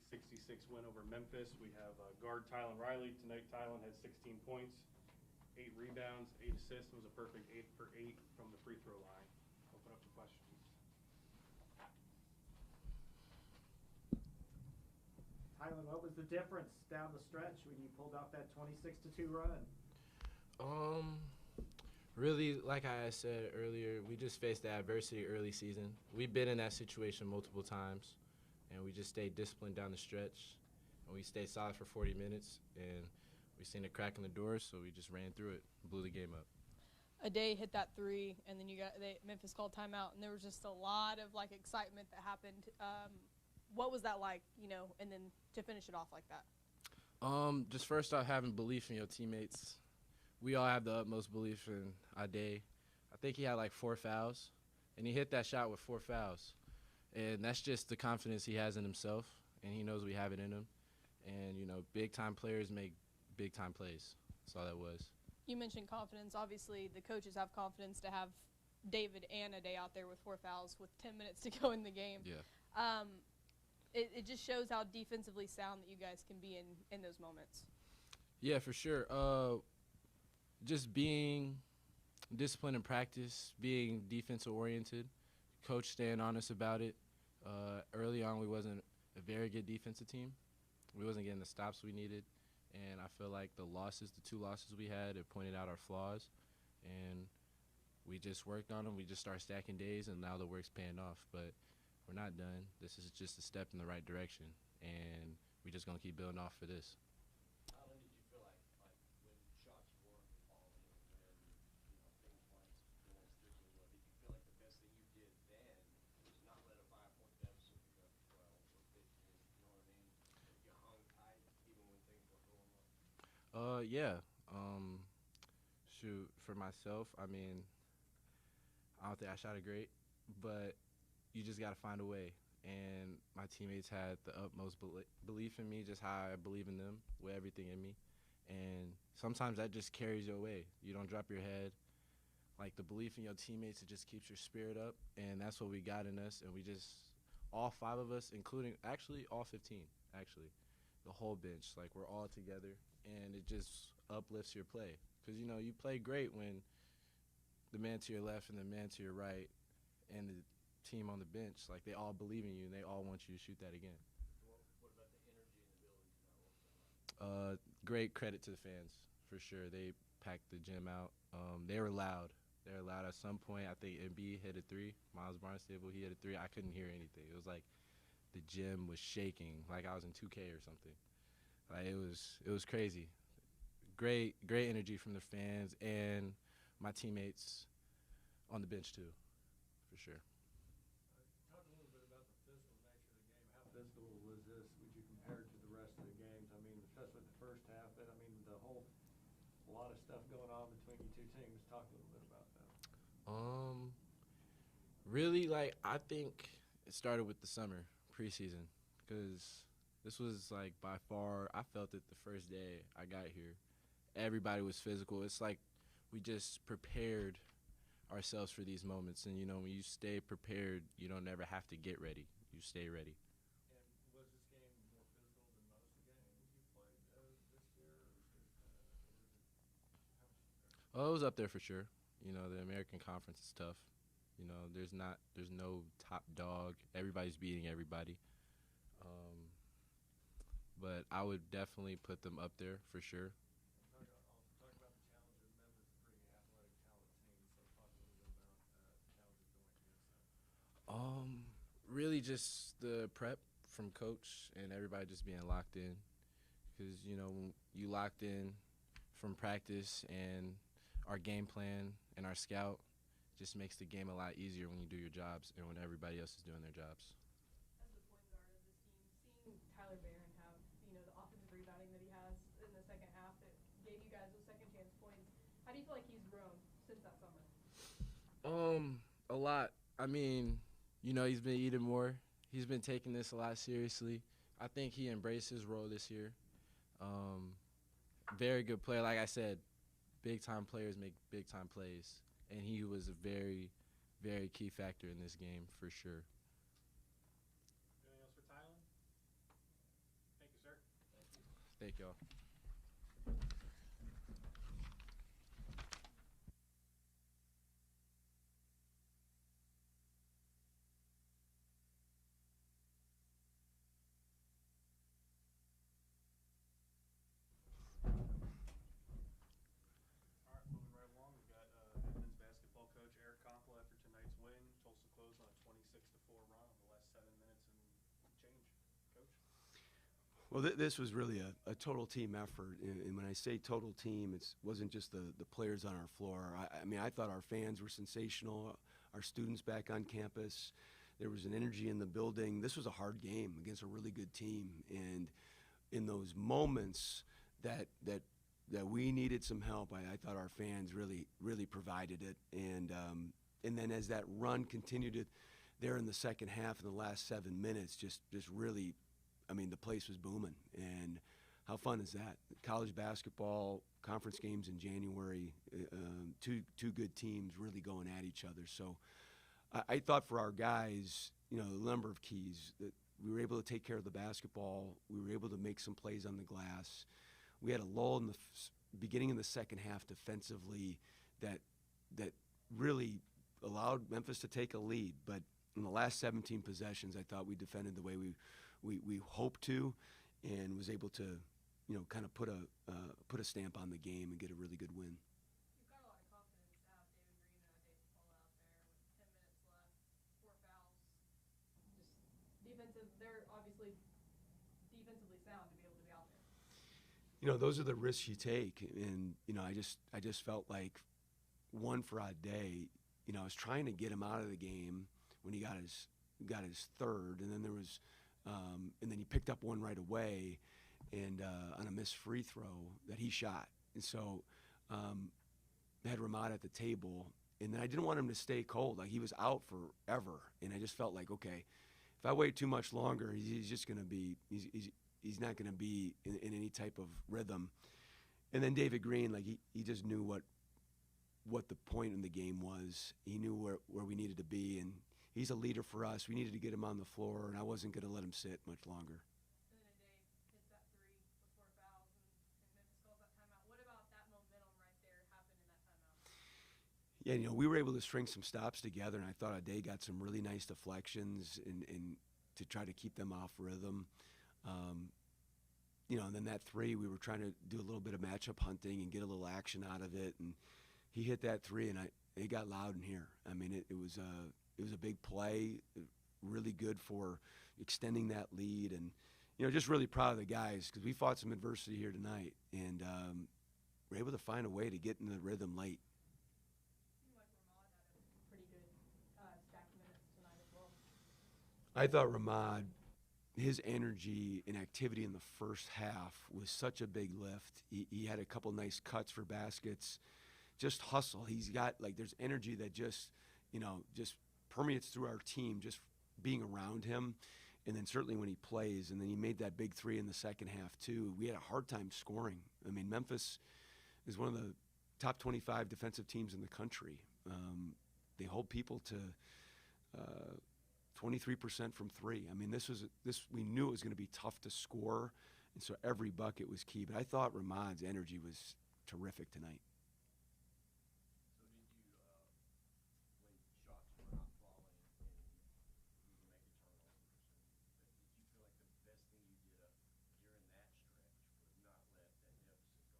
66 win over Memphis. We have guard Tylen Riley. Tonight, Tylen had 16 points, 8 rebounds, 8 assists. It was a perfect 8 for 8 from the free throw line. Open up to questions. Tylen, what was the difference down the stretch when you pulled off that 26-2 run? Really, like I said earlier, we just faced the adversity early season. We've been in that situation multiple times, and we just stayed disciplined down the stretch, and we stayed solid for 40 minutes, and we seen a crack in the door, so we just ran through it, blew the game up. Ade hit that three, and then Memphis called timeout, and there was just a lot of excitement that happened. What was that like, and then to finish it off like that? Just first off, having belief in your teammates. We all have the utmost belief in Ade. I think he had 4 fouls, and he hit that shot with 4 fouls. And that's just the confidence he has in himself, and he knows we have it in him. And, big-time players make big-time plays. That's all that was. You mentioned confidence. Obviously, the coaches have confidence to have David and Ade out there with 4 fouls with 10 minutes to go in the game. Yeah. It just shows how defensively sound that you guys can be in those moments. Yeah, for sure. Just being disciplined in practice, being defensive-oriented, coach staying honest about it. Early on, we wasn't a very good defensive team. We wasn't getting the stops we needed, and I feel like the 2 losses we had, it pointed out our flaws, and we just worked on them. We just started stacking days, and now the work's paying off. But we're not done. This is just a step in the right direction, and we're just going to keep building off for this. How did you feel like when shots weren't falling, when things weren't going strictly well? Did you feel like the best thing you did then was not let a 5-point deficit pick up 12 or 15? You know what I mean? You hung tight even when things were going well. Yeah. Shoot, for myself, I mean, I don't think I shot it great, but you just got to find a way. And my teammates had the utmost belief in me, just how I believe in them with everything in me. And sometimes that just carries you away. You don't drop your head. The belief in your teammates, it just keeps your spirit up. And that's what we got in us. And we just, all 5 of us, including, actually, all 15, actually, the whole bench, we're all together. And it just uplifts your play. Because, you play great when the man to your left and the man to your right and the team on the bench, they all believe in you and they all want you to shoot that again. What about the energy in the building tonight? Great credit to the fans, for sure. They packed the gym out. They were loud. They were loud. At some point, I think MB hit a 3. Miles Barnstable, he hit a 3. I couldn't hear anything. It was like the gym was shaking, like I was in 2K or something. It was crazy. Great energy from the fans and my teammates on the bench too, for sure. Talk a little bit about the physical nature of the game. How physical was this? Would you compare it to the rest of the games? I mean, especially the first half. But I mean, a lot of stuff going on between you 2 teams. Talk a little bit about that. Really, I think it started with the summer preseason, because this was by far, I felt it the first day I got here. Everybody was physical. It's like we just prepared ourselves for these moments. And, when you stay prepared, you don't ever have to get ready. You stay ready. And was this game more physical than most of the games you played this year? Oh, it was up there for sure. The American Conference is tough. There's no top dog. Everybody's beating everybody. But I would definitely put them up there for sure. Talk about the challenge of Memphis, a pretty athletic, talented team. So talk a little bit about the challenges going against them. Really just the prep from coach and everybody just being locked in. Because, when you locked in from practice and our game plan and our scout, just makes the game a lot easier when you do your jobs and when everybody else is doing their jobs. As the point guard of this team, seeing Tyler Barron have, the offensive rebounding that he has in the second half that gave you guys those second chance points, how do you feel like he's grown since that summer? A lot. I mean, he's been eating more. He's been taking this a lot seriously. I think he embraced his role this year. Very good player. Like I said, big-time players make big-time plays. And he was a very, very key factor in this game for sure. Anything else for Tylen? Thank y'all. All right, moving right along, we've got men's basketball coach Eric Koppel after tonight's win. Tulsa closed on a 26-4 run in the last 7 minutes and change. Coach? Well, this was really a total team effort, and when I say total team, it wasn't just the players on our floor. I mean, I thought our fans were sensational, our students back on campus. There was an energy in the building. This was a hard game against a really good team, and in those moments that we needed some help, I thought our fans really provided it, and then as that run continued there in the second half, in the last 7 minutes, just really. I mean, the place was booming, and how fun is that? College basketball, conference games in January, two good teams really going at each other. So I thought for our guys, you know, the number of keys, that we were able to take care of the basketball. We were able to make some plays on the glass. We had a lull in the beginning of the second half defensively that really allowed Memphis to take a lead. But in the last 17 possessions, I thought we defended the way we hoped to, and was able to, you know, kind of put a stamp on the game and get a really good win. You've got a lot of confidence to have David Green and Isaiah Paul out there with 10 minutes left, 4 fouls. Just they're obviously defensively sound to be able to be out there. You know, those are the risks you take, and you know, I just felt like one for a day. You know, I was trying to get him out of the game when he got his third, and then there was. And then he picked up one right away, and on a missed free throw that he shot. And so I had Ramad at the table, and then I didn't want him to stay cold. Like, he was out forever, and I just felt like, okay, if I wait too much longer, he's just going to be he's not going to be in any type of rhythm. And then David Green, like he just knew what the point in the game was. He knew where we needed to be, and he's a leader for us. We needed to get him on the floor, and I wasn't going to let him sit much longer. And then Dave hits that 3 with 4 fouls, and Memphis calls that timeout. What about that momentum right there happened in that timeout? Yeah, you know, we were able to string some stops together, and I thought Ade got some really nice deflections and to try to keep them off rhythm. You know, and then that 3, we were trying to do a little bit of matchup hunting and get a little action out of it, and he hit that 3, and it got loud in here. I mean, it was a big play, really good for extending that lead, and you know, just really proud of the guys because we fought some adversity here tonight, and we're able to find a way to get in the rhythm late. Seemed like Ramad had a pretty good stacked minutes tonight as well. I thought Ramad, his energy and activity in the first half was such a big lift. He had a couple nice cuts for baskets, just hustle. He's got, like, there's energy that just, you know, just permeates through our team, just being around him. And then certainly when he plays, and then he made that big 3 in the second half too. We had a hard time scoring. I mean, Memphis is one of the top 25 defensive teams in the country. They hold people to 23% from 3. I mean, this we knew it was going to be tough to score, and so every bucket was key. But I thought Ramad's energy was terrific tonight. So did you, when shots were not falling and you were making turnovers, did you feel like the best thing you did during that stretch was not let that deficit go from 5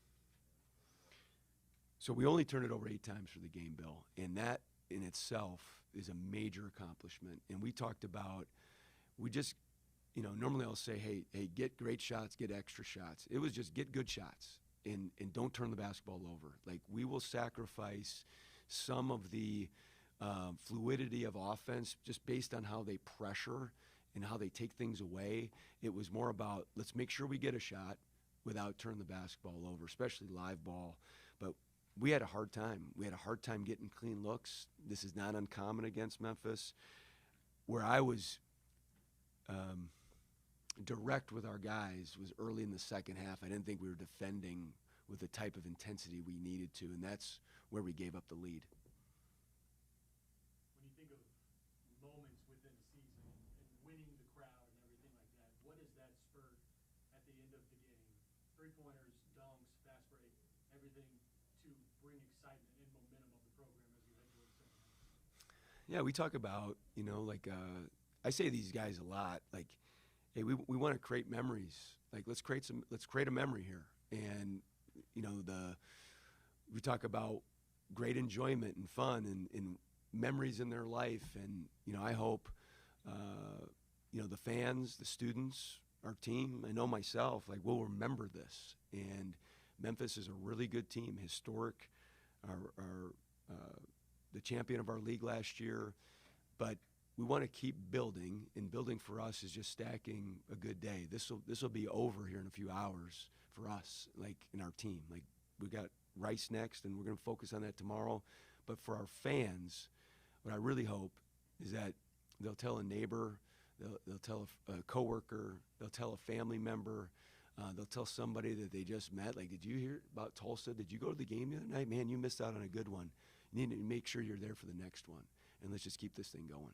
to 12? So we only turned it over 8 times for the game, Bill, and that in itself is a major accomplishment. And we talked about, we just, you know, normally I'll say, hey, get great shots, get extra shots. It was just get good shots and don't turn the basketball over. Like, we will sacrifice some of the fluidity of offense just based on how they pressure and how they take things away. It was more about, let's make sure we get a shot without turning the basketball over, especially live ball. But we had a hard time. We had a hard time getting clean looks. This is not uncommon against Memphis. Where I was direct with our guys was early in the second half. I didn't think we were defending with the type of intensity we needed to, and that's where we gave up the lead. When you think of moments within a season and winning the crowd and everything like that, what has that spurred Yeah, we talk about, like, I say to these guys a lot, like, hey, we want to create memories. Like, let's create a memory here. And, we talk about great enjoyment and fun and memories in their life. And, I hope, the fans, the students, our team, I know myself, like, we'll remember this. And Memphis is a really good team, historic, the champion of our league last year. But we want to keep building, and building for us is just stacking a good day. This will be over here in a few hours for us, like in our team. Like, we got Rice next, and we're going to focus on that tomorrow. But for our fans, what I really hope is that they'll tell a neighbor, they'll tell a coworker, they'll tell a family member, they'll tell somebody that they just met. Like, did you hear about Tulsa? Did you go to the game the other night? Man, you missed out on a good one. You need to make sure you're there for the next one, and let's just keep this thing going.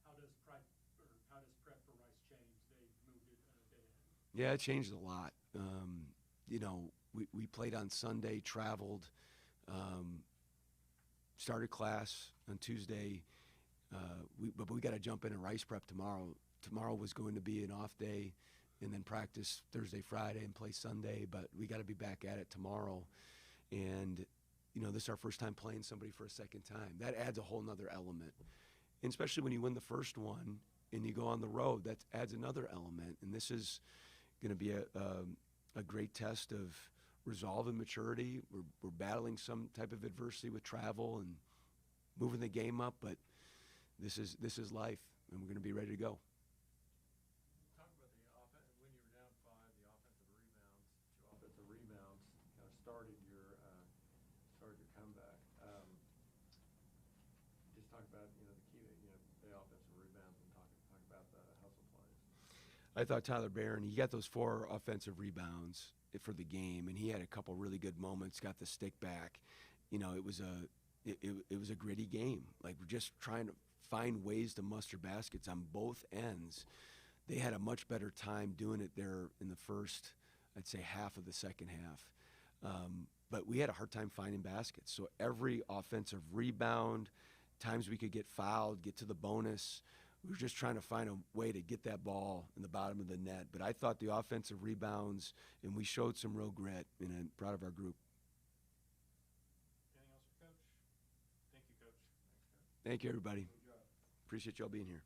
How does prep for Rice change? They moved it a day ahead. Yeah, it changed a lot. We played on Sunday, traveled, started class on Tuesday, but we got to jump in Rice prep tomorrow. Tomorrow was going to be an off day, and then practice Thursday, Friday, and play Sunday, but we got to be back at it tomorrow. And this is our first time playing somebody for a second time. That adds a whole nother element. And especially when you win the first one and you go on the road, that adds another element. And this is going to be a great test of resolve and maturity. We're battling some type of adversity with travel and moving the game up, but this is life, and we're going to be ready to go. Talk about the offense. When you were down 5, the offensive rebounds, kind of started your comeback. Just talk about the key to the offensive rebounds, and talk about the hustle plays. I thought Tyler Barron, he got those 4 offensive rebounds for the game, and he had a couple really good moments. Got the stick back. It was a gritty game. Like, we're just trying to find ways to muster baskets on both ends. They had a much better time doing it there in the first, I'd say, half of the second half. But we had a hard time finding baskets. So every offensive rebound, times we could get fouled, get to the bonus, we were just trying to find a way to get that ball in the bottom of the net. But I thought the offensive rebounds, and we showed some real grit, and I'm proud of our group. Anything else for Coach? Thank you, Coach. Thank you, everybody. Appreciate y'all being here.